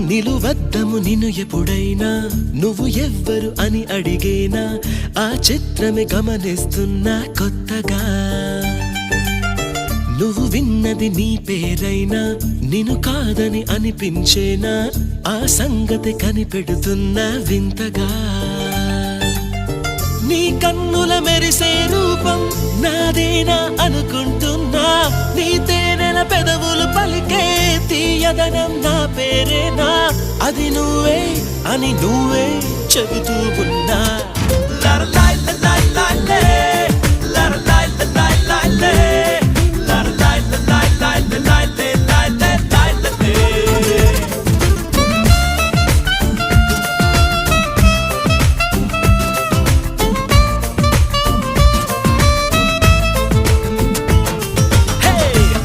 నిలువద్దము నిన్ను ఎప్పుడైనా నువ్వు ఎవ్వరు అని అడిగేనా ఆ చిత్రమే గమనిస్తున్నా కొత్తగా నువ్వు విన్నది నీ పేరైనా నిన్ను కాదని అనిపించేనా ఆ సంగతి కనిపెడుతున్నా వింతగా నీ కన్నుల మెరిసే రూపం నాదేనా అనుకుంటున్నా నీ తేనెల పెదవులు పలికే తీయదనం నా పేరేనా అది నువ్వే అని నువ్వే చెబుతూ ఉన్నా. లా లా లా లా లా.